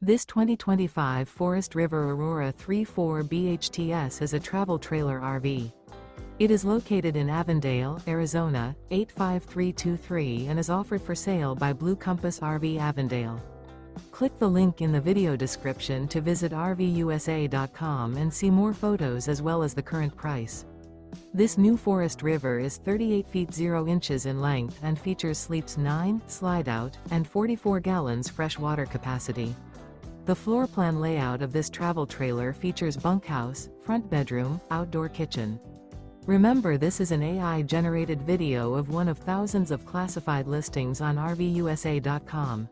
This 2025 Forest River Aurora 3.4 BHTS is a travel trailer RV. It is located in Avondale, Arizona, 85323 and is offered for sale by Blue Compass RV Avondale. Click the link in the video description to visit RVUSA.com and see more photos as well as the current price. This new Forest River is 38 feet 0 inches in length and features sleeps 9, slide-out, and 44 gallons fresh water capacity. The floor plan layout of this travel trailer features bunkhouse, front bedroom, outdoor kitchen. Remember, this is an AI-generated video of one of thousands of classified listings on RVUSA.com.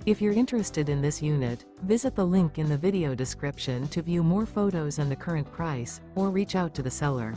If you're interested in this unit, visit the link in the video description to view more photos and the current price, or reach out to the seller.